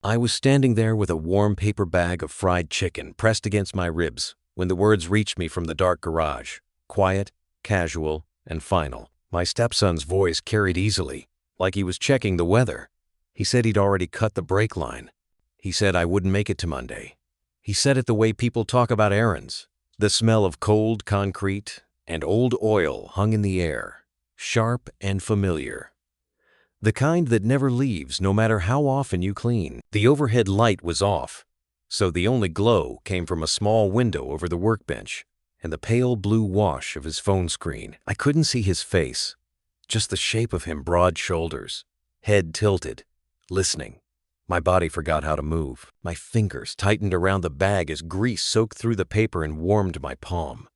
I was standing there with a warm paper bag of fried chicken pressed against my ribs when the words reached me from the dark garage. Quiet, casual, and final. My stepson's voice carried easily, like he was checking the weather. He said he'd already cut the brake line. He said I wouldn't make it to Monday. He said it the way people talk about errands. The smell of cold concrete and old oil hung in the air, sharp and familiar. The kind that never leaves no matter how often you clean. The overhead light was off, so the only glow came from a small window over the workbench and the pale blue wash of his phone screen. I couldn't see his face, just the shape of him, broad shoulders, head tilted, listening. My body forgot how to move. My fingers tightened around the bag as grease soaked through the paper and warmed my palm.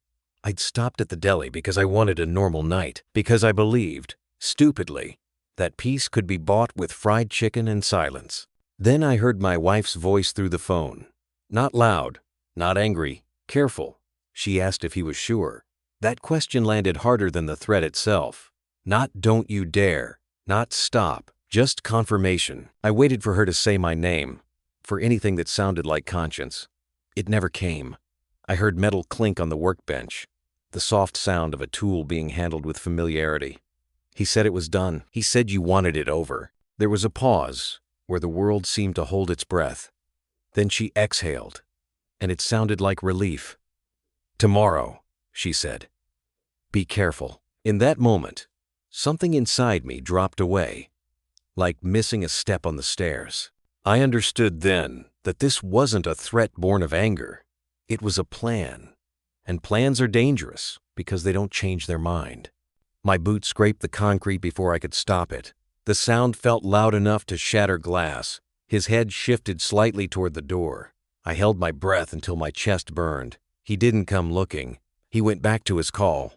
I'd stopped at the deli because I wanted a normal night, because I believed, stupidly, that peace could be bought with fried chicken and silence. Then I heard my wife's voice through the phone. Not loud, not angry, careful. She asked if he was sure. That question landed harder than the threat itself. Not don't you dare, not stop, just confirmation. I waited for her to say my name, for anything that sounded like conscience. It never came. I heard metal clink on the workbench, the soft sound of a tool being handled with familiarity. He said it was done. He said you wanted it over. There was a pause where the world seemed to hold its breath. Then she exhaled, and it sounded like relief. Tomorrow, she said. Be careful. In that moment, something inside me dropped away, like missing a step on the stairs. I understood then that this wasn't a threat born of anger. It was a plan. And plans are dangerous because they don't change their mind. My boot scraped the concrete before I could stop it. The sound felt loud enough to shatter glass. His head shifted slightly toward the door. I held my breath until my chest burned. He didn't come looking. He went back to his call,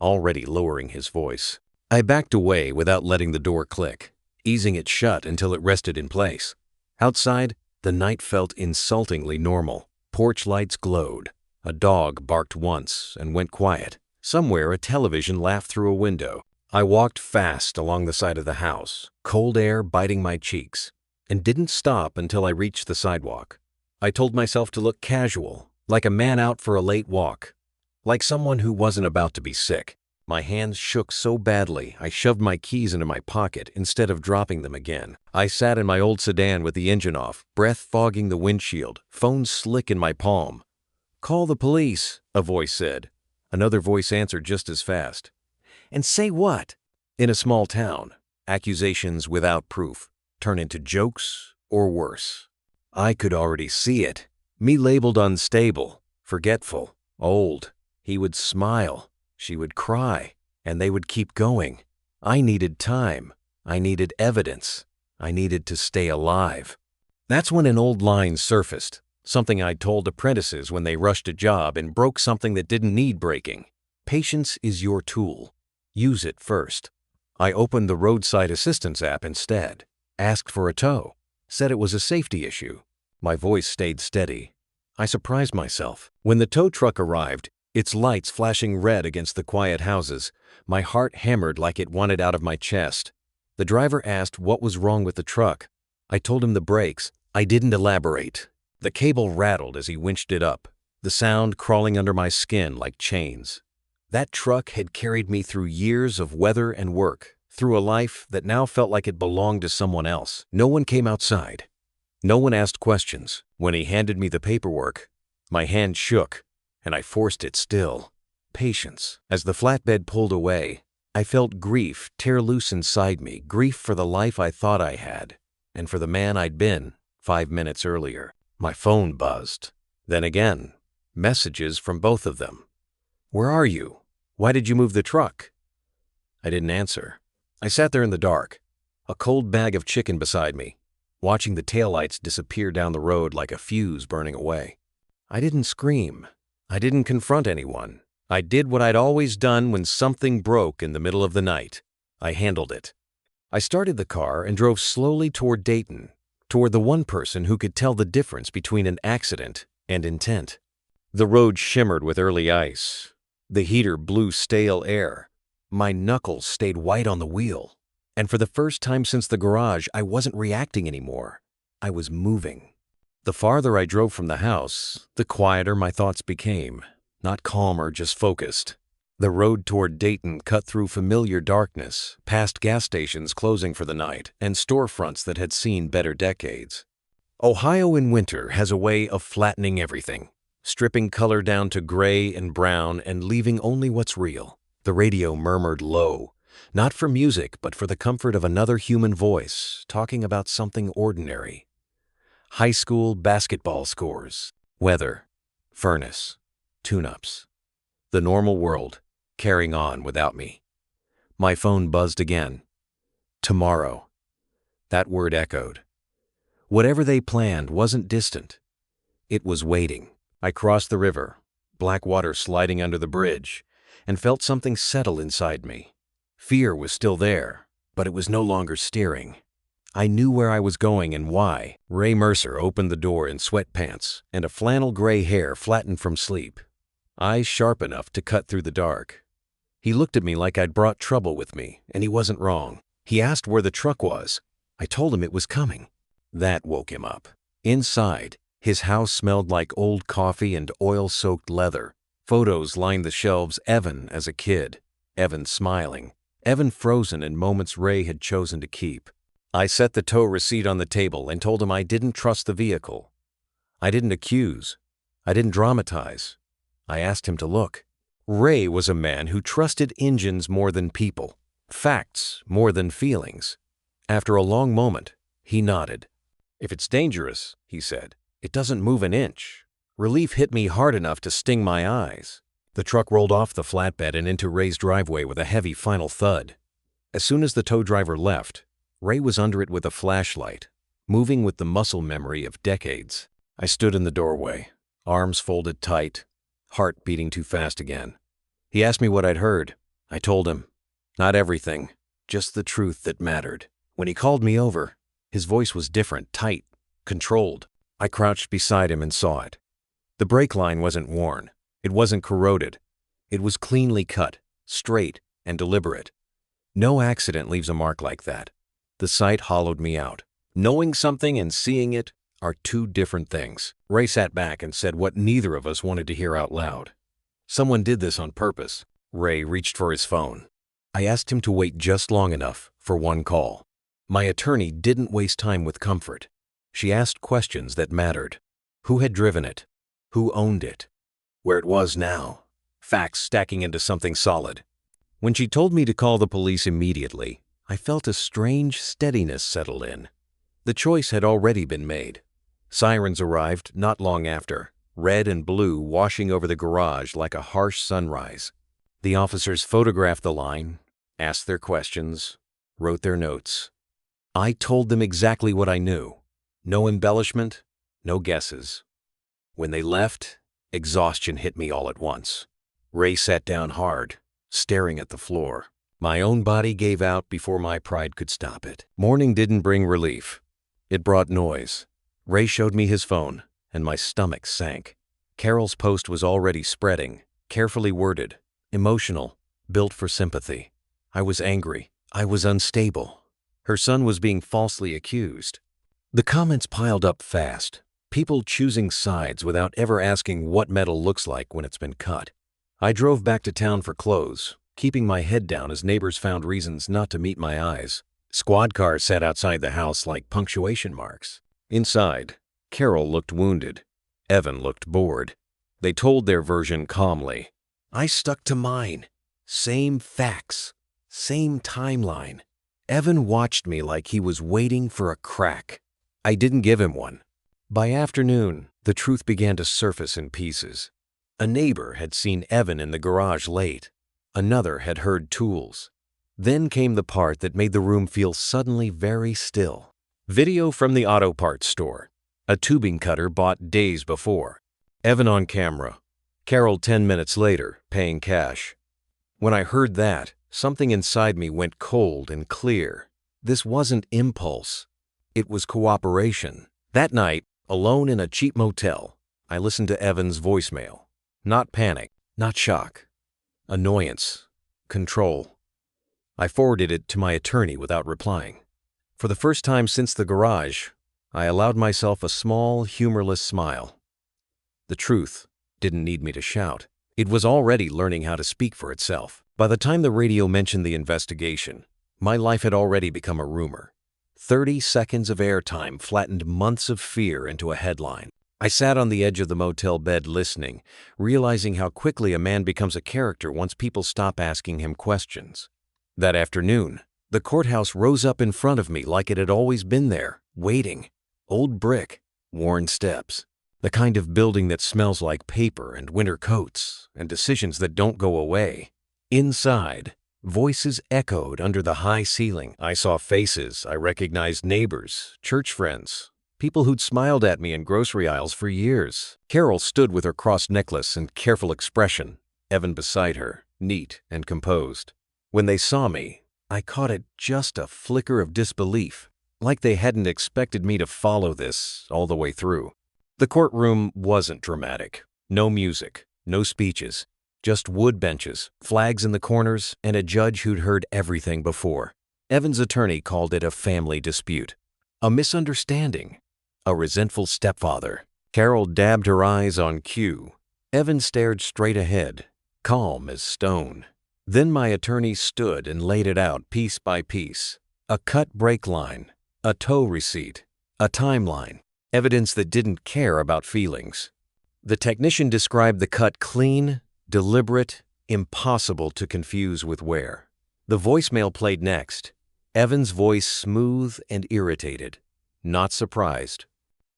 already lowering his voice. I backed away without letting the door click, easing it shut until it rested in place. Outside, the night felt insultingly normal. Porch lights glowed. A dog barked once and went quiet. Somewhere, a television laughed through a window. I walked fast along the side of the house, cold air biting my cheeks, and didn't stop until I reached the sidewalk. I told myself to look casual, like a man out for a late walk, like someone who wasn't about to be sick. My hands shook so badly, I shoved my keys into my pocket instead of dropping them again. I sat in my old sedan with the engine off, breath fogging the windshield, phone slick in my palm. Call the police, a voice said. Another voice answered just as fast. And say what? In a small town, accusations without proof turn into jokes or worse. I could already see it. Me labeled unstable, forgetful, old. He would smile, she would cry, and they would keep going. I needed time. I needed evidence. I needed to stay alive. That's when an old line surfaced, something I'd told apprentices when they rushed a job and broke something that didn't need breaking. Patience is your tool. Use it first. I opened the roadside assistance app instead, asked for a tow, said it was a safety issue. My voice stayed steady. I surprised myself. When the tow truck arrived, its lights flashing red against the quiet houses, my heart hammered like it wanted out of my chest. The driver asked what was wrong with the truck. I told him the brakes. I didn't elaborate. The cable rattled as he winched it up, the sound crawling under my skin like chains. That truck had carried me through years of weather and work, through a life that now felt like it belonged to someone else. No one came outside. No one asked questions. When he handed me the paperwork, my hand shook, and I forced it still. Patience. As the flatbed pulled away, I felt grief tear loose inside me, grief for the life I thought I had, and for the man I'd been 5 minutes earlier. My phone buzzed. Then again, messages from both of them. Where are you? Why did you move the truck? I didn't answer. I sat there in the dark, a cold bag of chicken beside me, watching the taillights disappear down the road like a fuse burning away. I didn't scream. I didn't confront anyone. I did what I'd always done when something broke in the middle of the night. I handled it. I started the car and drove slowly toward Dayton, toward the one person who could tell the difference between an accident and intent. The road shimmered with early ice. The heater blew stale air. My knuckles stayed white on the wheel. And for the first time since the garage, I wasn't reacting anymore. I was moving. The farther I drove from the house, the quieter my thoughts became. Not calmer, just focused. The road toward Dayton cut through familiar darkness, past gas stations closing for the night, and storefronts that had seen better decades. Ohio in winter has a way of flattening everything, stripping color down to gray and brown and leaving only what's real. The radio murmured low, not for music but for the comfort of another human voice, talking about something ordinary. High school basketball scores, weather, furnace, tune-ups. The normal world, carrying on without me. My phone buzzed again. Tomorrow. That word echoed. Whatever they planned wasn't distant. It was waiting. I crossed the river, black water sliding under the bridge, and felt something settle inside me. Fear was still there, but it was no longer steering. I knew where I was going and why. Ray Mercer opened the door in sweatpants and a flannel gray hair flattened from sleep. Eyes sharp enough to cut through the dark. He looked at me like I'd brought trouble with me, and he wasn't wrong. He asked where the truck was. I told him it was coming. That woke him up. Inside, his house smelled like old coffee and oil-soaked leather. Photos lined the shelves. Evan as a kid. Evan smiling. Evan frozen in moments Ray had chosen to keep. I set the tow receipt on the table and told him I didn't trust the vehicle. I didn't accuse. I didn't dramatize. I asked him to look. Ray was a man who trusted engines more than people, facts more than feelings. After a long moment, he nodded. "If it's dangerous," he said, "it doesn't move an inch." Relief hit me hard enough to sting my eyes. The truck rolled off the flatbed and into Ray's driveway with a heavy final thud. As soon as the tow driver left, Ray was under it with a flashlight, moving with the muscle memory of decades. I stood in the doorway, arms folded tight, heart beating too fast again. He asked me what I'd heard. I told him. Not everything, just the truth that mattered. When he called me over, his voice was different, tight, controlled. I crouched beside him and saw it. The brake line wasn't worn. It wasn't corroded. It was cleanly cut, straight, and deliberate. No accident leaves a mark like that. The sight hollowed me out. Knowing something and seeing it are two different things. Ray sat back and said what neither of us wanted to hear out loud. Someone did this on purpose. Ray reached for his phone. I asked him to wait just long enough for one call. My attorney didn't waste time with comfort. She asked questions that mattered. Who had driven it? Who owned it? Where it was now? Facts stacking into something solid. When she told me to call the police immediately, I felt a strange steadiness settle in. The choice had already been made. Sirens arrived not long after, red and blue washing over the garage like a harsh sunrise. The officers photographed the line, asked their questions, wrote their notes. I told them exactly what I knew. No embellishment, no guesses. When they left, exhaustion hit me all at once. Ray sat down hard, staring at the floor. My own body gave out before my pride could stop it. Morning didn't bring relief. It brought noise. Ray showed me his phone, and my stomach sank. Carol's post was already spreading, carefully worded, emotional, built for sympathy. I was angry. I was unstable. Her son was being falsely accused. The comments piled up fast, people choosing sides without ever asking what metal looks like when it's been cut. I drove back to town for clothes, keeping my head down as neighbors found reasons not to meet my eyes. Squad cars sat outside the house like punctuation marks. Inside, Carol looked wounded. Evan looked bored. They told their version calmly. I stuck to mine. Same facts. Same timeline. Evan watched me like he was waiting for a crack. I didn't give him one. By afternoon, the truth began to surface in pieces. A neighbor had seen Evan in the garage late. Another had heard tools. Then came the part that made the room feel suddenly very still. Video from the auto parts store. A tubing cutter bought days before. Evan on camera. Carol 10 minutes later, paying cash. When I heard that, something inside me went cold and clear. This wasn't impulse. It was cooperation. That night, alone in a cheap motel, I listened to Evan's voicemail. Not panic, not shock. Annoyance. Control. I forwarded it to my attorney without replying. For the first time since the garage, I allowed myself a small, humorless smile. The truth didn't need me to shout. It was already learning how to speak for itself. By the time the radio mentioned the investigation, my life had already become a rumor. 30 seconds of airtime flattened months of fear into a headline. I sat on the edge of the motel bed listening, realizing how quickly a man becomes a character once people stop asking him questions. That afternoon, the courthouse rose up in front of me like it had always been there, waiting. Old brick, worn steps. The kind of building that smells like paper and winter coats and decisions that don't go away. Inside, voices echoed under the high ceiling. I saw faces. I recognized neighbors, church friends, people who'd smiled at me in grocery aisles for years. Carol stood with her crossed necklace and careful expression, Evan beside her, neat and composed. When they saw me, I caught it just a flicker of disbelief, like they hadn't expected me to follow this all the way through. The courtroom wasn't dramatic. No music, no speeches, just wood benches, flags in the corners, and a judge who'd heard everything before. Evan's attorney called it a family dispute, a misunderstanding, a resentful stepfather. Carol dabbed her eyes on cue. Evan stared straight ahead, calm as stone. Then my attorney stood and laid it out piece by piece. A cut brake line, a tow receipt, a timeline, evidence that didn't care about feelings. The technician described the cut clean, deliberate, impossible to confuse with wear. The voicemail played next. Evan's voice smooth and irritated, not surprised.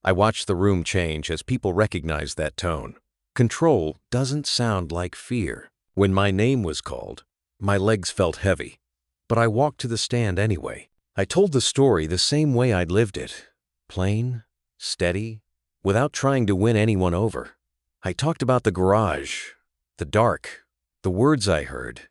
I watched the room change as people recognized that tone. Control doesn't sound like fear. When my name was called, my legs felt heavy, but I walked to the stand anyway. I told the story the same way I'd lived it, plain, steady, without trying to win anyone over. I talked about the garage, the dark, the words I heard.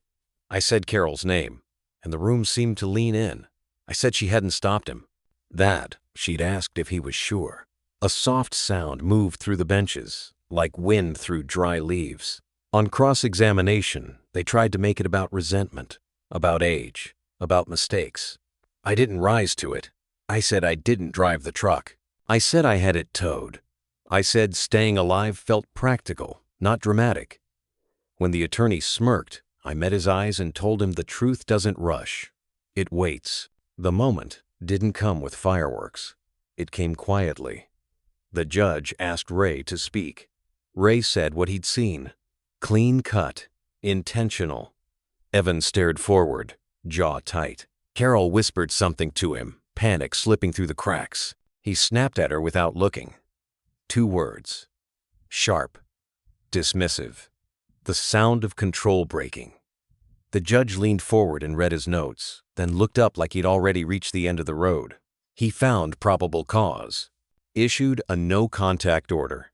I said Carol's name, and the room seemed to lean in. I said she hadn't stopped him, that she'd asked if he was sure. A soft sound moved through the benches, like wind through dry leaves. On cross-examination, they tried to make it about resentment, about age, about mistakes. I didn't rise to it. I said I didn't drive the truck. I said I had it towed. I said staying alive felt practical, not dramatic. When the attorney smirked, I met his eyes and told him the truth doesn't rush. It waits. The moment didn't come with fireworks. It came quietly. The judge asked Ray to speak. Ray said what he'd seen. Clean cut, intentional. Evan stared forward, jaw tight. Carol whispered something to him, panic slipping through the cracks. He snapped at her without looking. 2 words. Sharp, dismissive. The sound of control breaking. The judge leaned forward and read his notes, then looked up like he'd already reached the end of the road. He found probable cause. Issued a no-contact order.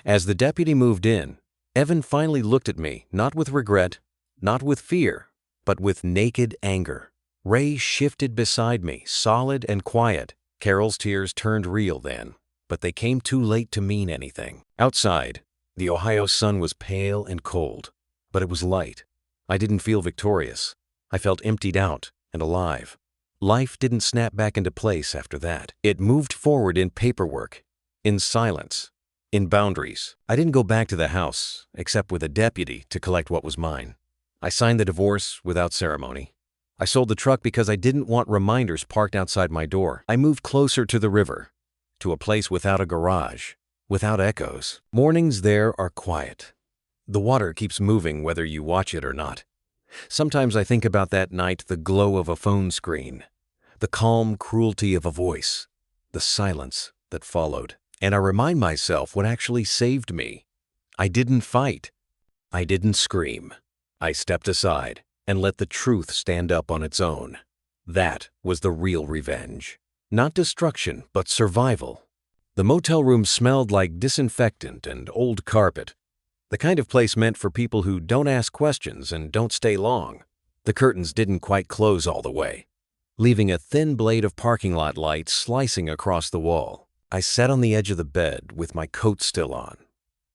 As the deputy moved in, Evan finally looked at me, not with regret, not with fear, but with naked anger. Ray shifted beside me, solid and quiet. Carol's tears turned real then, but they came too late to mean anything. Outside, the Ohio sun was pale and cold, but it was light. I didn't feel victorious. I felt emptied out and alive. Life didn't snap back into place after that. It moved forward in paperwork, in silence, in boundaries. I didn't go back to the house, except with a deputy to collect what was mine. I signed the divorce without ceremony. I sold the truck because I didn't want reminders parked outside my door. I moved closer to the river, to a place without a garage, without echoes. Mornings there are quiet. The water keeps moving whether you watch it or not. Sometimes I think about that night, the glow of a phone screen, the calm cruelty of a voice, the silence that followed. And I remind myself what actually saved me. I didn't fight. I didn't scream. I stepped aside and let the truth stand up on its own. That was the real revenge. Not destruction, but survival. The motel room smelled like disinfectant and old carpet. The kind of place meant for people who don't ask questions and don't stay long. The curtains didn't quite close all the way, leaving a thin blade of parking lot light slicing across the wall. I sat on the edge of the bed with my coat still on,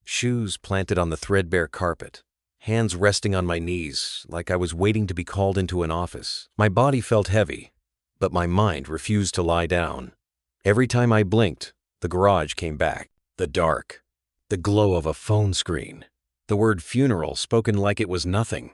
shoes planted on the threadbare carpet, hands resting on my knees like I was waiting to be called into an office. My body felt heavy, but my mind refused to lie down. Every time I blinked, the garage came back. The dark. The glow of a phone screen. The word funeral spoken like it was nothing.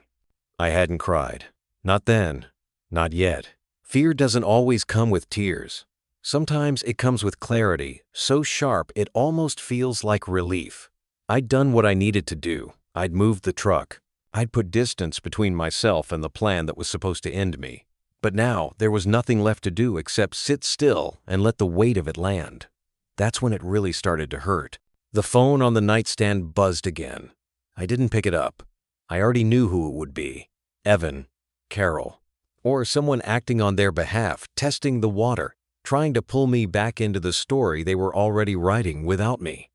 I hadn't cried. Not then. Not yet. Fear doesn't always come with tears. Sometimes it comes with clarity, so sharp it almost feels like relief. I'd done what I needed to do. I'd moved the truck. I'd put distance between myself and the plan that was supposed to end me. But now there was nothing left to do except sit still and let the weight of it land. That's when it really started to hurt. The phone on the nightstand buzzed again. I didn't pick it up. I already knew who it would be. Evan, Carol, or someone acting on their behalf, testing the water, trying to pull me back into the story they were already writing without me.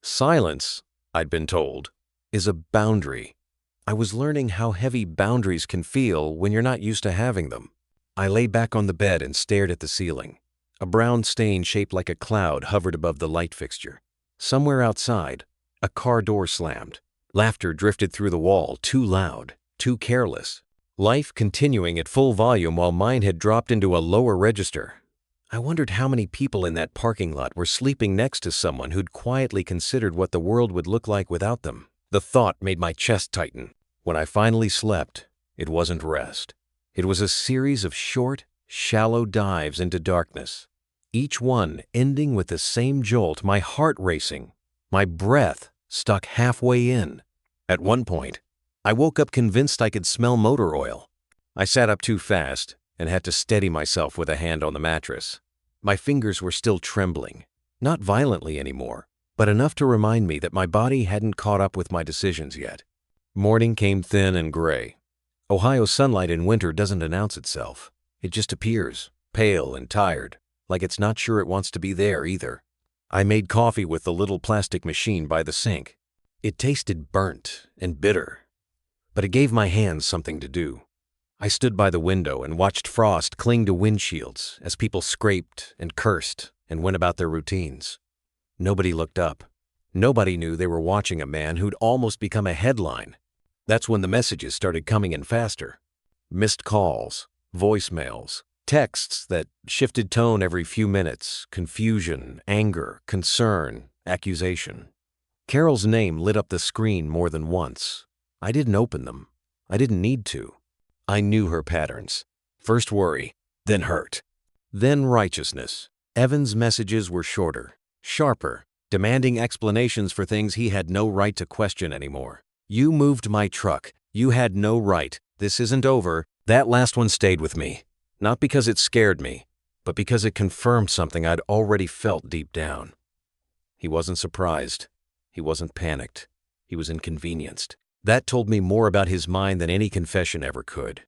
Silence, I'd been told, is a boundary. I was learning how heavy boundaries can feel when you're not used to having them. I lay back on the bed and stared at the ceiling. A brown stain shaped like a cloud hovered above the light fixture. Somewhere outside, a car door slammed. Laughter drifted through the wall, too loud, too careless. Life continuing at full volume while mine had dropped into a lower register. I wondered how many people in that parking lot were sleeping next to someone who'd quietly considered what the world would look like without them. The thought made my chest tighten. When I finally slept, it wasn't rest. It was a series of short, shallow dives into darkness. Each one ending with the same jolt, my heart racing, my breath stuck halfway in. At one point, I woke up convinced I could smell motor oil. I sat up too fast and had to steady myself with a hand on the mattress. My fingers were still trembling, not violently anymore, but enough to remind me that my body hadn't caught up with my decisions yet. Morning came thin and gray. Ohio sunlight in winter doesn't announce itself. It just appears, pale and tired, like it's not sure it wants to be there either. I made coffee with the little plastic machine by the sink. It tasted burnt and bitter, but it gave my hands something to do. I stood by the window and watched frost cling to windshields as people scraped and cursed and went about their routines. Nobody looked up. Nobody knew they were watching a man who'd almost become a headline. That's when the messages started coming in faster. Missed calls, voicemails, texts that shifted tone every few minutes, confusion, anger, concern, accusation. Carol's name lit up the screen more than once. I didn't open them. I didn't need to. I knew her patterns. First worry, then hurt, then righteousness. Evan's messages were shorter, sharper, demanding explanations for things he had no right to question anymore. You moved my truck. You had no right. This isn't over. That last one stayed with me. Not because it scared me, but because it confirmed something I'd already felt deep down. He wasn't surprised. He wasn't panicked. He was inconvenienced. That told me more about his mind than any confession ever could.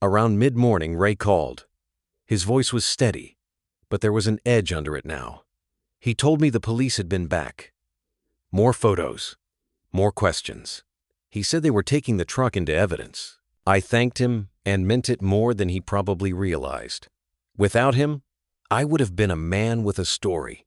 Around mid-morning, Ray called. His voice was steady, but there was an edge under it now. He told me the police had been back. More photos. More questions. He said they were taking the truck into evidence. I thanked him and meant it more than he probably realized. Without him, I would have been a man with a story.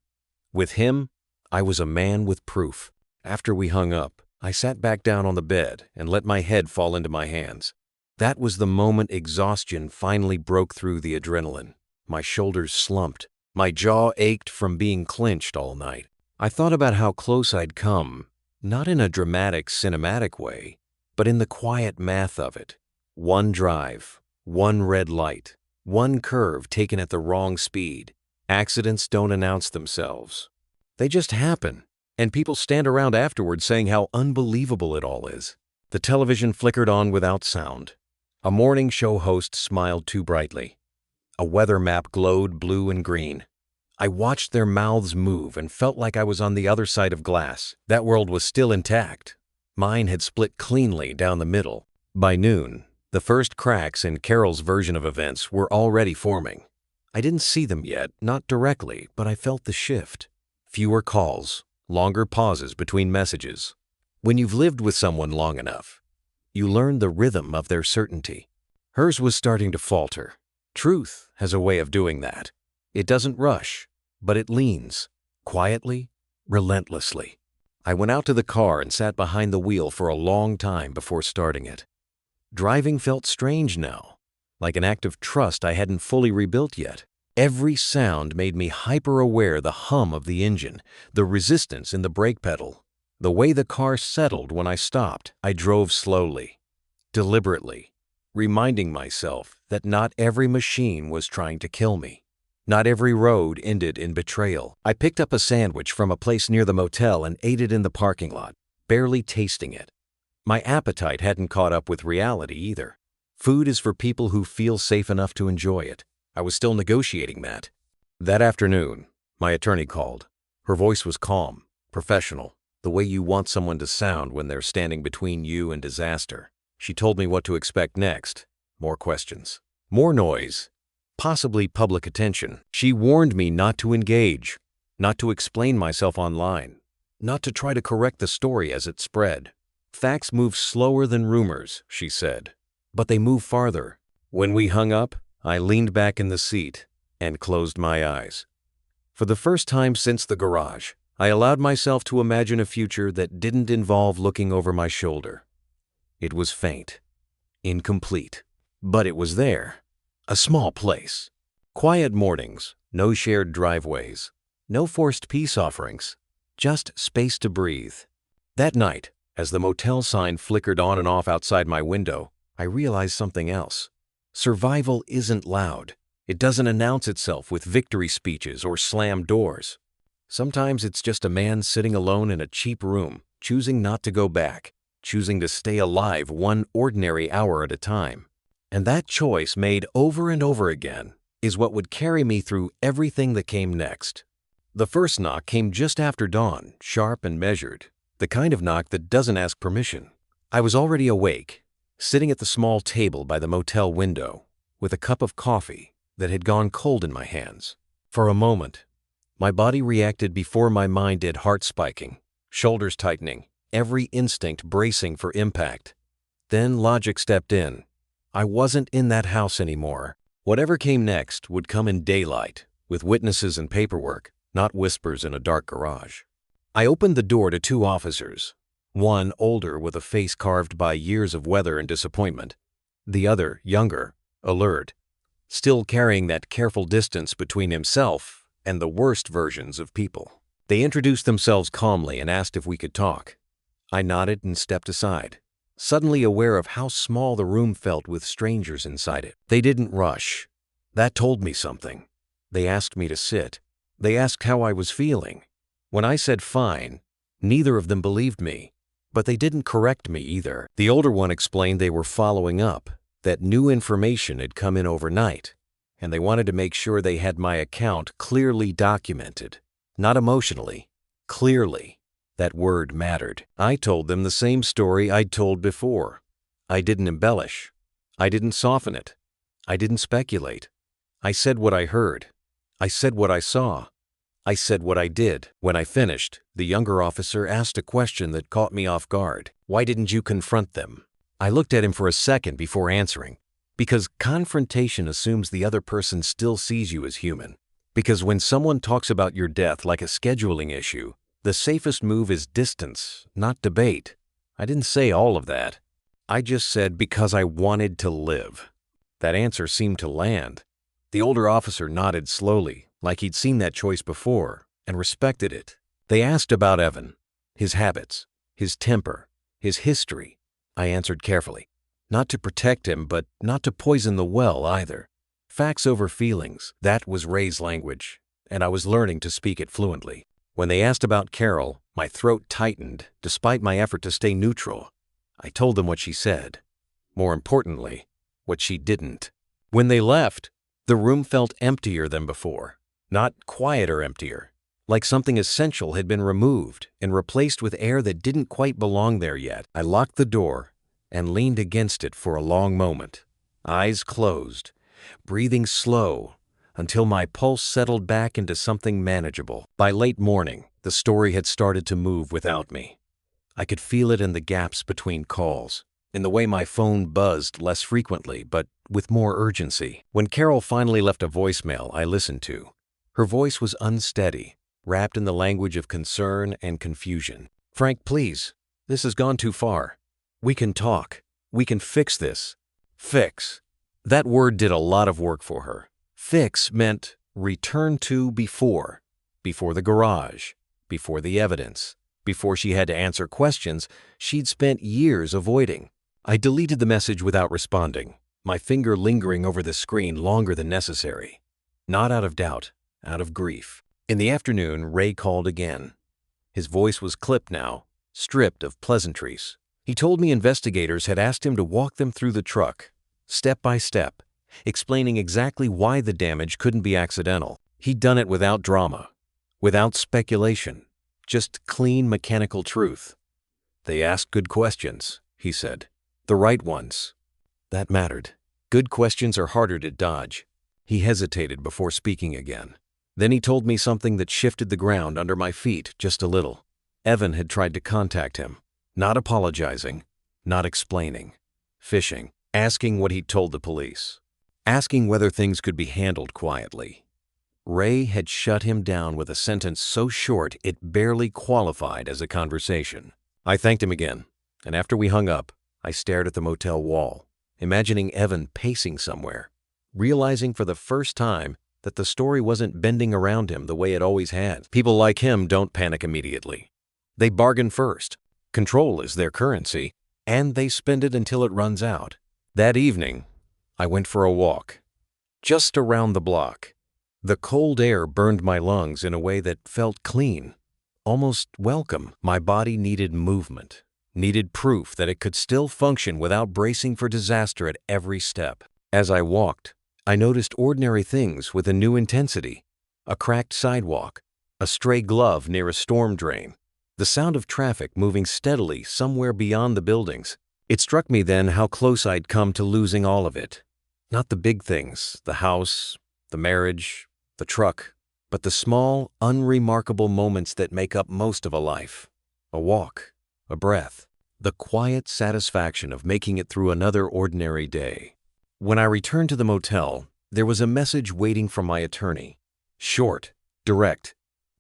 With him, I was a man with proof. After we hung up, I sat back down on the bed and let my head fall into my hands. That was the moment exhaustion finally broke through the adrenaline. My shoulders slumped. My jaw ached from being clenched all night. I thought about how close I'd come, not in a dramatic, cinematic way, but in the quiet math of it. One drive, one red light, one curve taken at the wrong speed. Accidents don't announce themselves. They just happen, and people stand around afterward saying how unbelievable it all is. The television flickered on without sound. A morning show host smiled too brightly. A weather map glowed blue and green. I watched their mouths move and felt like I was on the other side of glass. That world was still intact. Mine had split cleanly down the middle. By noon, the first cracks in Carol's version of events were already forming. I didn't see them yet, not directly, but I felt the shift. Fewer calls, longer pauses between messages. When you've lived with someone long enough, you learn the rhythm of their certainty. Hers was starting to falter. Truth has a way of doing that. It doesn't rush, but it leans, quietly, relentlessly. I went out to the car and sat behind the wheel for a long time before starting it. Driving felt strange now, like an act of trust I hadn't fully rebuilt yet. Every sound made me hyper-aware: the hum of the engine, the resistance in the brake pedal, the way the car settled when I stopped. I drove slowly, deliberately, reminding myself that not every machine was trying to kill me. Not every road ended in betrayal. I picked up a sandwich from a place near the motel and ate it in the parking lot, barely tasting it. My appetite hadn't caught up with reality either. Food is for people who feel safe enough to enjoy it. I was still negotiating that. That afternoon, my attorney called. Her voice was calm, professional, the way you want someone to sound when they're standing between you and disaster. She told me what to expect next. More questions. More noise. Possibly public attention. She warned me not to engage, not to explain myself online, not to try to correct the story as it spread. Facts move slower than rumors, she said, but they move farther. When we hung up, I leaned back in the seat and closed my eyes. For the first time since the garage, I allowed myself to imagine a future that didn't involve looking over my shoulder. It was faint, incomplete, but it was there. A small place. Quiet mornings, no shared driveways, no forced peace offerings, just space to breathe. That night, as the motel sign flickered on and off outside my window, I realized something else. Survival isn't loud. It doesn't announce itself with victory speeches or slammed doors. Sometimes it's just a man sitting alone in a cheap room, choosing not to go back, choosing to stay alive one ordinary hour at a time. And that choice, made over and over again, is what would carry me through everything that came next. The first knock came just after dawn, sharp and measured, the kind of knock that doesn't ask permission. I was already awake, sitting at the small table by the motel window, with a cup of coffee that had gone cold in my hands. For a moment, my body reacted before my mind did, heart spiking, shoulders tightening, every instinct bracing for impact. Then logic stepped in. I wasn't in that house anymore. Whatever came next would come in daylight, with witnesses and paperwork, not whispers in a dark garage. I opened the door to two officers, one older with a face carved by years of weather and disappointment, the other younger, alert, still carrying that careful distance between himself and the worst versions of people. They introduced themselves calmly and asked if we could talk. I nodded and stepped aside, suddenly aware of how small the room felt with strangers inside it. They didn't rush. That told me something. They asked me to sit. They asked how I was feeling. When I said fine, neither of them believed me, but they didn't correct me either. The older one explained they were following up, that new information had come in overnight, and they wanted to make sure they had my account clearly documented. Not emotionally, clearly. That word mattered. I told them the same story I'd told before. I didn't embellish. I didn't soften it. I didn't speculate. I said what I heard. I said what I saw. I said what I did. When I finished, the younger officer asked a question that caught me off guard. Why didn't you confront them? I looked at him for a second before answering. Because confrontation assumes the other person still sees you as human. Because when someone talks about your death like a scheduling issue, the safest move is distance, not debate. I didn't say all of that. I just said because I wanted to live. That answer seemed to land. The older officer nodded slowly, like he'd seen that choice before, and respected it. They asked about Evan, his habits, his temper, his history. I answered carefully. Not to protect him, but not to poison the well either. Facts over feelings, that was Ray's language, and I was learning to speak it fluently. When they asked about Carol, my throat tightened, despite my effort to stay neutral. I told them what she said. More importantly, what she didn't. When they left, the room felt emptier than before. Not quieter emptier. Like something essential had been removed and replaced with air that didn't quite belong there yet. I locked the door and leaned against it for a long moment. Eyes closed, breathing slow, until my pulse settled back into something manageable. By late morning, the story had started to move without me. I could feel it in the gaps between calls, in the way my phone buzzed less frequently but with more urgency. When Carol finally left a voicemail I listened to, her voice was unsteady, wrapped in the language of concern and confusion. "Frank, please, this has gone too far. We can talk. We can fix this." Fix. That word did a lot of work for her. Fix meant Return to before. Before the garage. Before the evidence. Before she had to answer questions she'd spent years avoiding. I deleted the message without responding, my finger lingering over the screen longer than necessary. Not out of doubt, out of grief. In the afternoon, Ray called again. His voice was clipped now, stripped of pleasantries. He told me investigators had asked him to walk them through the truck, step by step, explaining exactly why the damage couldn't be accidental. He'd done it without drama, without speculation, just clean mechanical truth. They asked good questions, he said. The right ones. That mattered. Good questions are harder to dodge. He hesitated before speaking again. Then he told me something that shifted the ground under my feet just a little. Evan had tried to contact him, not apologizing, not explaining, fishing, asking what he'd told the police, asking whether things could be handled quietly. Ray had shut him down with a sentence so short it barely qualified as a conversation. I thanked him again, and after we hung up, I stared at the motel wall, imagining Evan pacing somewhere, realizing for the first time that the story wasn't bending around him the way it always had. People like him don't panic immediately. They bargain first. Control is their currency, and they spend it until it runs out. That evening, I went for a walk, just around the block. The cold air burned my lungs in a way that felt clean, almost welcome. My body needed movement, needed proof that it could still function without bracing for disaster at every step. As I walked, I noticed ordinary things with a new intensity. A cracked sidewalk, a stray glove near a storm drain, the sound of traffic moving steadily somewhere beyond the buildings. It struck me then how close I'd come to losing all of it. Not the big things, the house, the marriage, the truck, but the small, unremarkable moments that make up most of a life. A walk, a breath, the quiet satisfaction of making it through another ordinary day. When I returned to the motel, there was a message waiting from my attorney. Short, direct.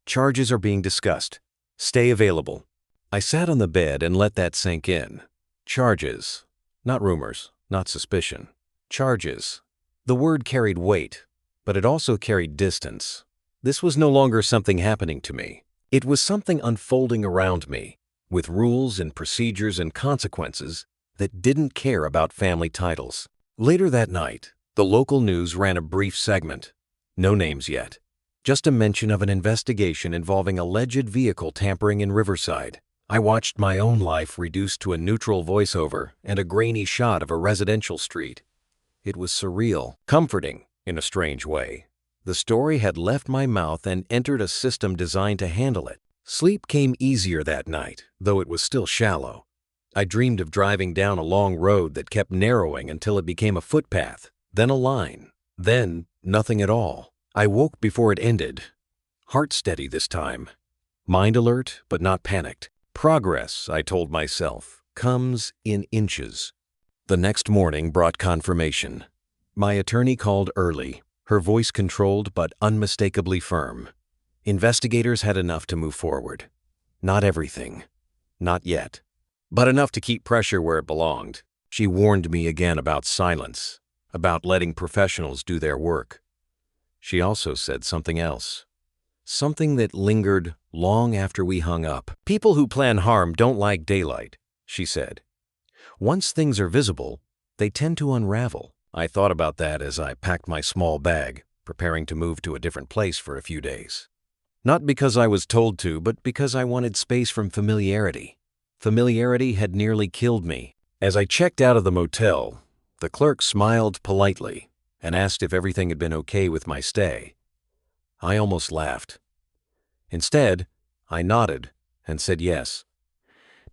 Charges are being discussed. Stay available. I sat on the bed and let that sink in. Charges. Not rumors, not suspicion. Charges. The word carried weight, but it also carried distance. This was no longer something happening to me. It was something unfolding around me, with rules and procedures and consequences that didn't care about family titles. Later that night, the local news ran a brief segment. No names yet. Just a mention of an investigation involving alleged vehicle tampering in Riverside. I watched my own life reduced to a neutral voiceover and a grainy shot of a residential street. It was surreal, comforting in a strange way. The story had left my mouth and entered a system designed to handle it. Sleep came easier that night, though it was still shallow. I dreamed of driving down a long road that kept narrowing until it became a footpath, then a line, then nothing at all. I woke before it ended. Heart steady this time. Mind alert, but not panicked. Progress, I told myself, comes in inches. The next morning brought confirmation. My attorney called early, her voice controlled but unmistakably firm. Investigators had enough to move forward. Not everything. Not yet. But enough to keep pressure where it belonged. She warned me again about silence, about letting professionals do their work. She also said something else. Something that lingered long after we hung up. People who plan harm don't like daylight, she said. Once things are visible, they tend to unravel. I thought about that as I packed my small bag, preparing to move to a different place for a few days. Not because I was told to, but because I wanted space from familiarity. Familiarity had nearly killed me. As I checked out of the motel, the clerk smiled politely and asked if everything had been okay with my stay. I almost laughed. Instead, I nodded and said yes,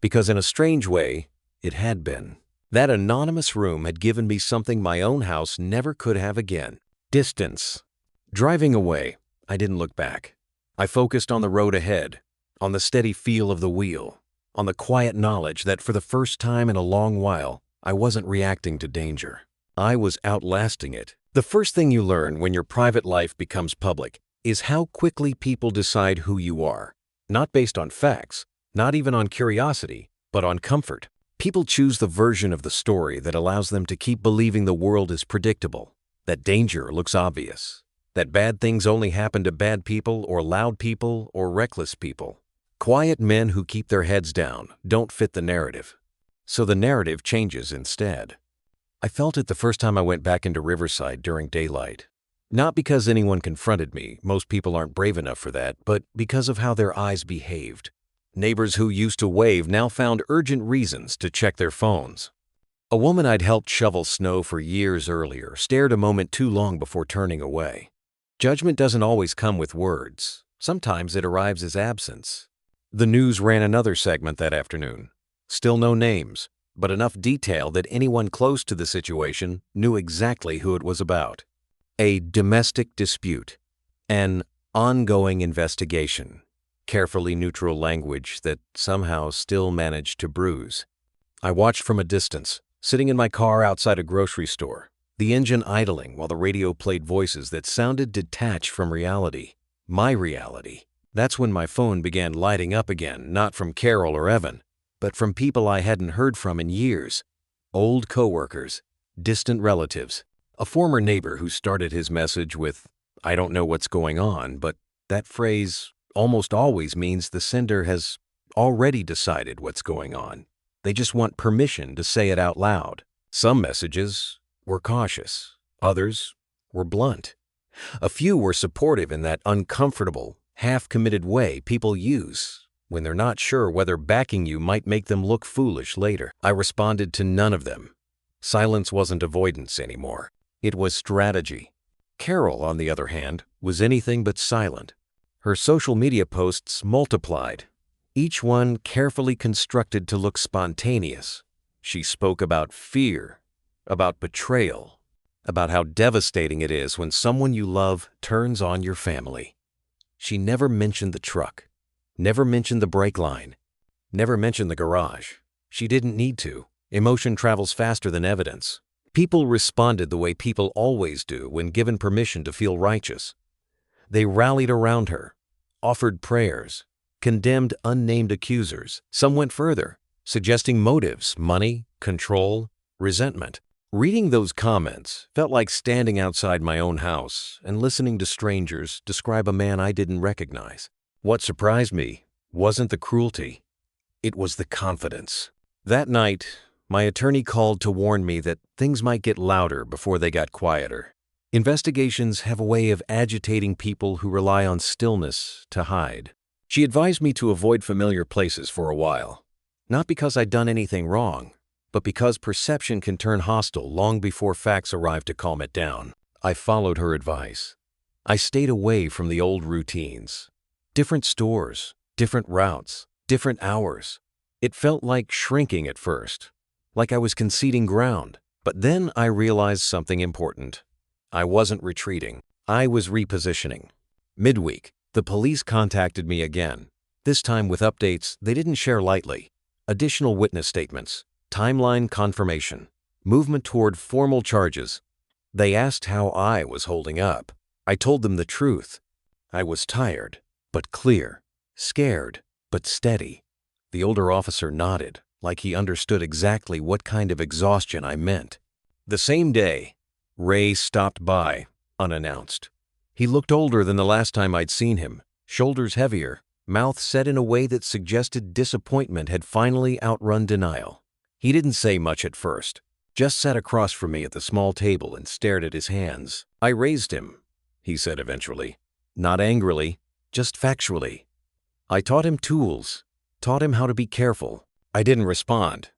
because in a strange way, it had been. That anonymous room had given me something my own house never could have again. Distance. Driving away, I didn't look back. I focused on the road ahead, on the steady feel of the wheel, on the quiet knowledge that for the first time in a long while, I wasn't reacting to danger. I was outlasting it. The first thing you learn when your private life becomes public is how quickly people decide who you are. Not based on facts, not even on curiosity, but on comfort. People choose the version of the story that allows them to keep believing the world is predictable, that danger looks obvious. that bad things only happen to bad people or loud people or reckless people. Quiet men who keep their heads down don't fit the narrative. So the narrative changes instead. I felt it the first time I went back into Riverside during daylight. Not because anyone confronted me, most people aren't brave enough for that, but because of how their eyes behaved. Neighbors who used to wave now found urgent reasons to check their phones. A woman I'd helped shovel snow for years earlier stared a moment too long before turning away. Judgment doesn't always come with words. Sometimes it arrives as absence. The news ran another segment that afternoon. Still no names, but enough detail that anyone close to the situation knew exactly who it was about. A domestic dispute. An ongoing investigation. Carefully neutral language that somehow still managed to bruise. I watched from a distance, sitting in my car outside a grocery store, the engine idling while the radio played voices that sounded detached from reality. My reality. That's when my phone began lighting up again, not from Carol or Evan, but from people I hadn't heard from in years. Old coworkers, distant relatives, a former neighbor who started his message with, "I don't know what's going on," but that phrase almost always means the sender has already decided what's going on. They just want permission to say it out loud. Some messages were cautious. Others were blunt. A few were supportive in that uncomfortable, half-committed way people use when they're not sure whether backing you might make them look foolish later. I responded to none of them. Silence wasn't avoidance anymore. It was strategy. Carol, on the other hand, was anything but silent. Her social media posts multiplied, each one carefully constructed to look spontaneous. She spoke about fear, about betrayal, about how devastating it is when someone you love turns on your family. She never mentioned the truck, never mentioned the brake line, never mentioned the garage. She didn't need to. Emotion travels faster than evidence. People responded the way people always do when given permission to feel righteous. They rallied around her, offered prayers, condemned unnamed accusers. Some went further, suggesting motives, money, control, resentment. Reading those comments felt like standing outside my own house and listening to strangers describe a man I didn't recognize. What surprised me wasn't the cruelty. It was the confidence. That night, my attorney called to warn me that things might get louder before they got quieter. Investigations have a way of agitating people who rely on stillness to hide. She advised me to avoid familiar places for a while. Not because I'd done anything wrong, but because perception can turn hostile long before facts arrive to calm it down. I followed her advice. I stayed away from the old routines. Different stores, different routes, different hours. It felt like shrinking at first, like I was conceding ground. But then I realized something important. I wasn't retreating. I was repositioning. Midweek, the police contacted me again, this time with updates they didn't share lightly. Additional witness statements, timeline confirmation, movement toward formal charges. They asked how I was holding up. I told them the truth. I was tired, but clear, scared, but steady. The older officer nodded, like he understood exactly what kind of exhaustion I meant. The same day, Ray stopped by, unannounced. He looked older than the last time I'd seen him, shoulders heavier, mouth set in a way that suggested disappointment had finally outrun denial. He didn't say much at first, just sat across from me at the small table and stared at his hands. "I raised him," he said eventually. "Not angrily, just factually. I taught him tools, taught him how to be careful." I didn't respond.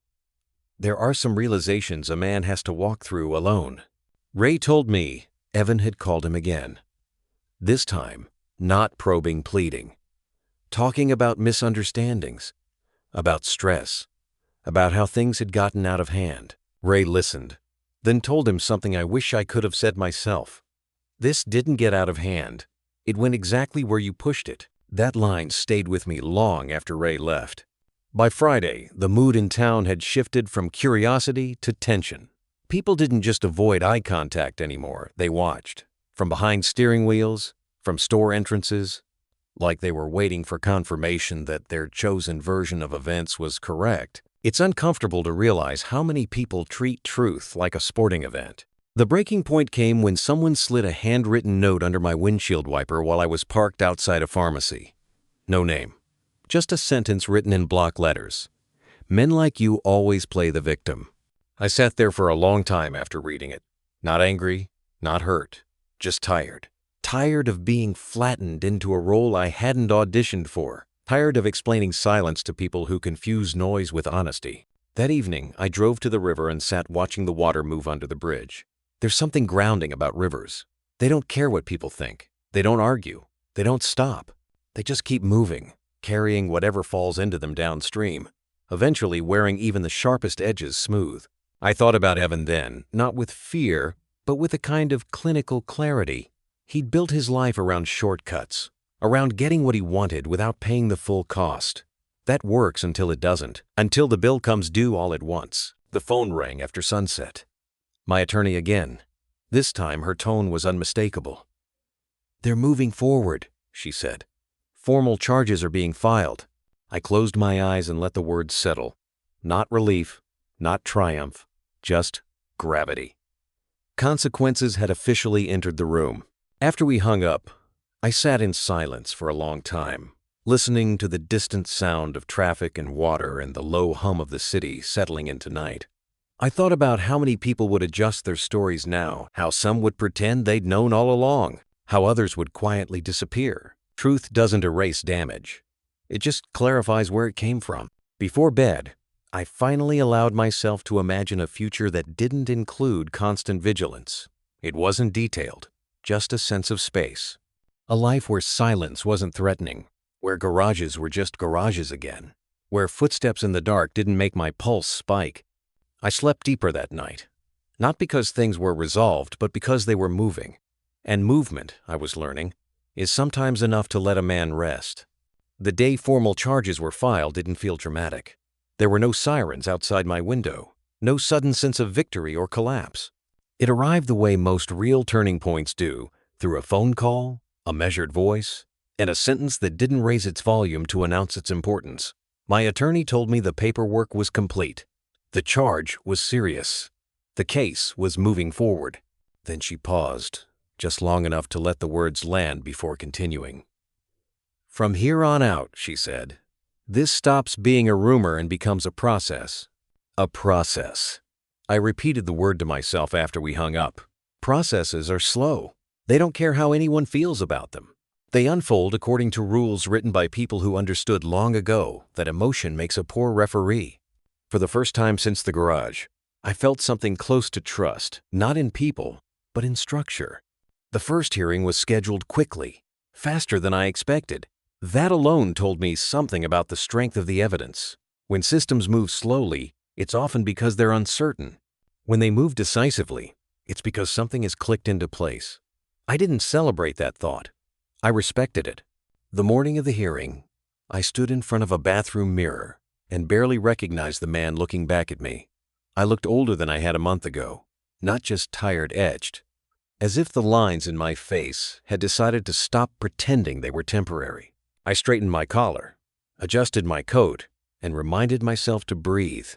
There are some realizations a man has to walk through alone. Ray told me Evan had called him again. This time, not probing pleading. Talking about misunderstandings, about stress, about how things had gotten out of hand. Ray listened, then told him something I wish I could have said myself. "This didn't get out of hand. It went exactly where you pushed it." That line stayed with me long after Ray left. By Friday, the mood in town had shifted from curiosity to tension. People didn't just avoid eye contact anymore, they watched. From behind steering wheels, from store entrances, like they were waiting for confirmation that their chosen version of events was correct. It's uncomfortable to realize how many people treat truth like a sporting event. The breaking point came when someone slid a handwritten note under my windshield wiper while I was parked outside a pharmacy. No name. Just a sentence written in block letters. Men like you always play the victim. I sat there for a long time after reading it. Not angry, not hurt, just tired. Tired of being flattened into a role I hadn't auditioned for. Tired of explaining silence to people who confuse noise with honesty. That evening, I drove to the river and sat watching the water move under the bridge. There's something grounding about rivers. They don't care what people think. They don't argue. They don't stop. They just keep moving, carrying whatever falls into them downstream, eventually wearing even the sharpest edges smooth. I thought about Evan then, not with fear, but with a kind of clinical clarity. He'd built his life around shortcuts, around getting what he wanted without paying the full cost. That works until it doesn't, until the bill comes due all at once. The phone rang after sunset. My attorney again. This time her tone was unmistakable. "They're moving forward," she said. "Formal charges are being filed." I closed my eyes and let the words settle. Not relief, not triumph, just gravity. Consequences had officially entered the room. After we hung up, I sat in silence for a long time, listening to the distant sound of traffic and water and the low hum of the city settling into night. I thought about how many people would adjust their stories now, how some would pretend they'd known all along, how others would quietly disappear. Truth doesn't erase damage. It just clarifies where it came from. Before bed, I finally allowed myself to imagine a future that didn't include constant vigilance. It wasn't detailed, just a sense of space. A life where silence wasn't threatening, where garages were just garages again, where footsteps in the dark didn't make my pulse spike. I slept deeper that night, not because things were resolved, but because they were moving. And movement, I was learning, is sometimes enough to let a man rest. The day formal charges were filed didn't feel dramatic. There were no sirens outside my window, no sudden sense of victory or collapse. It arrived the way most real turning points do, through a phone call, a measured voice, and a sentence that didn't raise its volume to announce its importance. My attorney told me the paperwork was complete. The charge was serious. The case was moving forward. Then she paused, just long enough to let the words land before continuing. "From here on out," she said, "this stops being a rumor and becomes a process." A process. I repeated the word to myself after we hung up. Processes are slow. They don't care how anyone feels about them. They unfold according to rules written by people who understood long ago that emotion makes a poor referee. For the first time since the garage, I felt something close to trust, not in people, but in structure. The first hearing was scheduled quickly, faster than I expected. That alone told me something about the strength of the evidence. When systems move slowly, it's often because they're uncertain. When they move decisively, it's because something has clicked into place. I didn't celebrate that thought. I respected it. The morning of the hearing, I stood in front of a bathroom mirror and barely recognized the man looking back at me. I looked older than I had a month ago, not just tired-edged, as if the lines in my face had decided to stop pretending they were temporary. I straightened my collar, adjusted my coat, and reminded myself to breathe.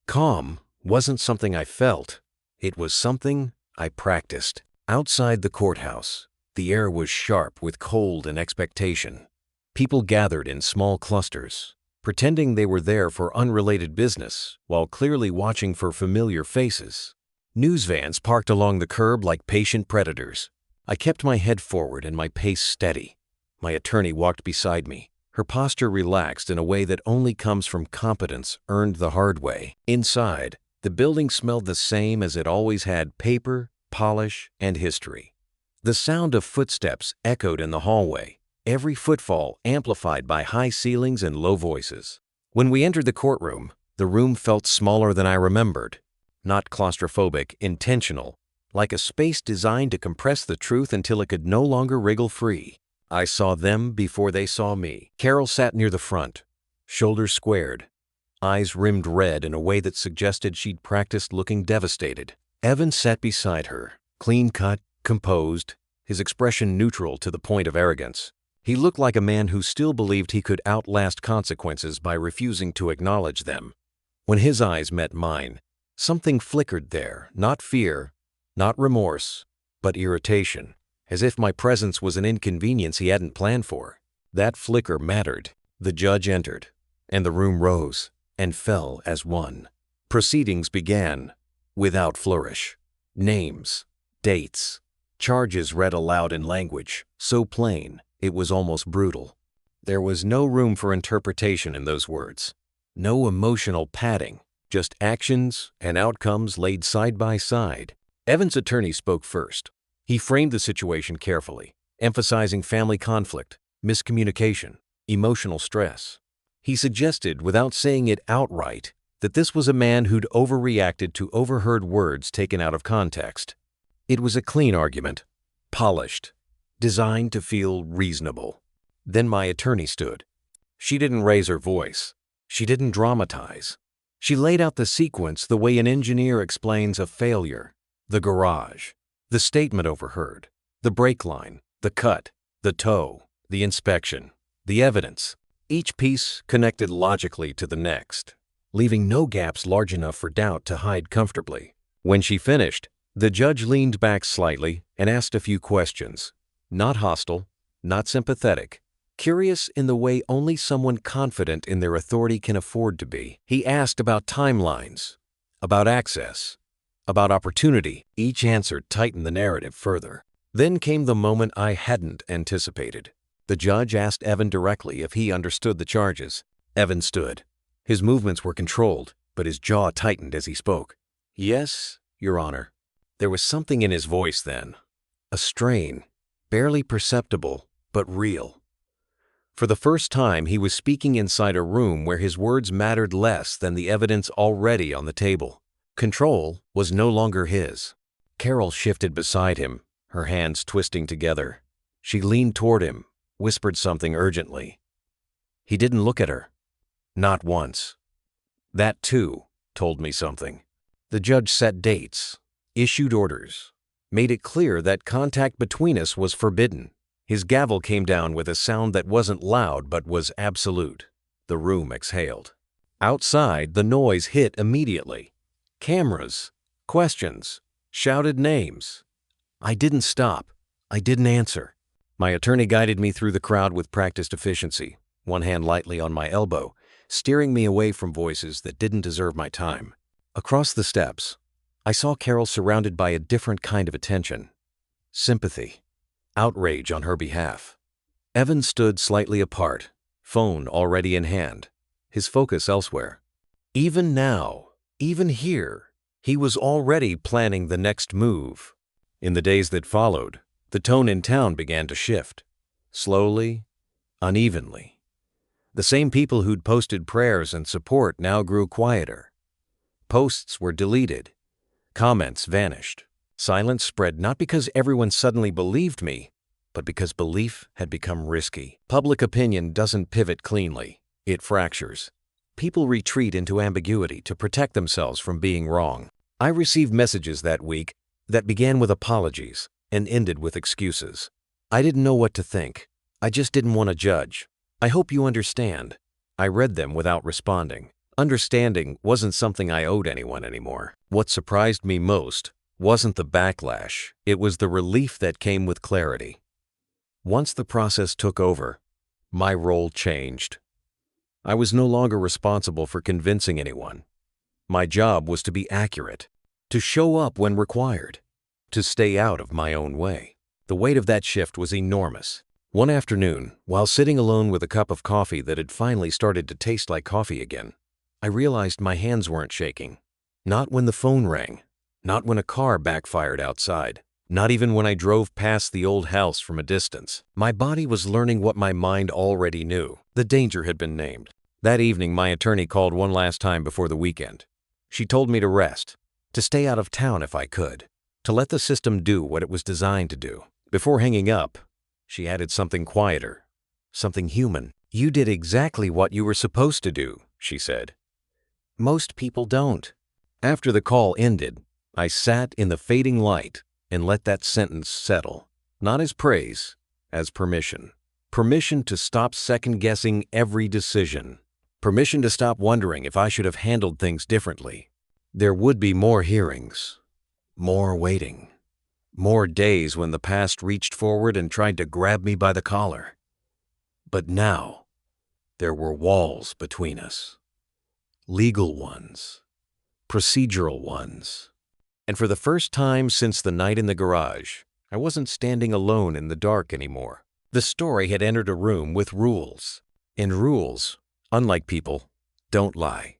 Calm wasn't something I felt. It was something I practiced. Outside the courthouse, the air was sharp with cold and expectation. People gathered in small clusters, pretending they were there for unrelated business while clearly watching for familiar faces. News vans parked along the curb like patient predators. I kept my head forward and my pace steady. My attorney walked beside me, her posture relaxed in a way that only comes from competence earned the hard way. Inside, the building smelled the same as it always had: paper, polish, and history. The sound of footsteps echoed in the hallway, every footfall amplified by high ceilings and low voices. When we entered the courtroom, the room felt smaller than I remembered. Not claustrophobic, intentional, like a space designed to compress the truth until it could no longer wriggle free. I saw them before they saw me. Carol sat near the front, shoulders squared, eyes rimmed red in a way that suggested she'd practiced looking devastated. Evan sat beside her, clean-cut, composed, his expression neutral to the point of arrogance. He looked like a man who still believed he could outlast consequences by refusing to acknowledge them. When his eyes met mine, something flickered there, not fear, Not remorse, but irritation, as if my presence was an inconvenience he hadn't planned for. That flicker mattered. The judge entered, and the room rose and fell as one. Proceedings began without flourish. Names, dates, charges read aloud in language so plain it was almost brutal. There was no room for interpretation in those words. No emotional padding, just actions and outcomes laid side by side. Evan's attorney spoke first. He framed the situation carefully, emphasizing family conflict, miscommunication, emotional stress. He suggested, without saying it outright, that this was a man who'd overreacted to overheard words taken out of context. It was a clean argument, polished, designed to feel reasonable. Then my attorney stood. She didn't raise her voice. She didn't dramatize. She laid out the sequence the way an engineer explains a failure. The garage, the statement overheard, the brake line, the cut, the tow, the inspection, the evidence. Each piece connected logically to the next, leaving no gaps large enough for doubt to hide comfortably. When she finished, the judge leaned back slightly and asked a few questions. Not hostile, not sympathetic, curious in the way only someone confident in their authority can afford to be. He asked about timelines, about access, about opportunity. Each answer tightened the narrative further. Then came the moment I hadn't anticipated. The judge asked Evan directly if he understood the charges. Evan stood. His movements were controlled, but his jaw tightened as he spoke. "Yes, Your Honor." There was something in his voice then. A strain, barely perceptible, but real. For the first time, he was speaking inside a room where his words mattered less than the evidence already on the table. Control was no longer his. Carol shifted beside him, her hands twisting together. She leaned toward him, whispered something urgently. He didn't look at her. Not once. That, too, told me something. The judge set dates, issued orders, made it clear that contact between us was forbidden. His gavel came down with a sound that wasn't loud but was absolute. The room exhaled. Outside, the noise hit immediately. Cameras, questions, shouted names. I didn't stop. I didn't answer. My attorney guided me through the crowd with practiced efficiency, one hand lightly on my elbow, steering me away from voices that didn't deserve my time. Across the steps, I saw Carol surrounded by a different kind of attention. Sympathy, outrage on her behalf. Evan stood slightly apart, phone already in hand, his focus elsewhere. Even now, even here, he was already planning the next move. In the days that followed, the tone in town began to shift. Slowly, unevenly. The same people who'd posted prayers and support now grew quieter. Posts were deleted. Comments vanished. Silence spread not because everyone suddenly believed me, but because belief had become risky. Public opinion doesn't pivot cleanly. It fractures. People retreat into ambiguity to protect themselves from being wrong. I received messages that week that began with apologies and ended with excuses. I didn't know what to think. I just didn't want to judge. I hope you understand. I read them without responding. Understanding wasn't something I owed anyone anymore. What surprised me most wasn't the backlash. It was the relief that came with clarity. Once the process took over, my role changed. I was no longer responsible for convincing anyone. My job was to be accurate, to show up when required, to stay out of my own way. The weight of that shift was enormous. One afternoon, while sitting alone with a cup of coffee that had finally started to taste like coffee again, I realized my hands weren't shaking. Not when the phone rang, not when a car backfired outside, not even when I drove past the old house from a distance. My body was learning what my mind already knew. The danger had been named. That evening, my attorney called one last time before the weekend. She told me to rest, to stay out of town if I could, to let the system do what it was designed to do. Before hanging up, she added something quieter, something human. "You did exactly what you were supposed to do," she said. "Most people don't." After the call ended, I sat in the fading light and let that sentence settle, not as praise, as permission. Permission to stop second-guessing every decision. Permission to stop wondering if I should have handled things differently. There would be more hearings, more waiting. More days when the past reached forward and tried to grab me by the collar. But now, there were walls between us. Legal ones. Procedural ones. And for the first time since the night in the garage, I wasn't standing alone in the dark anymore. The story had entered a room with rules. And rules, unlike people, don't lie.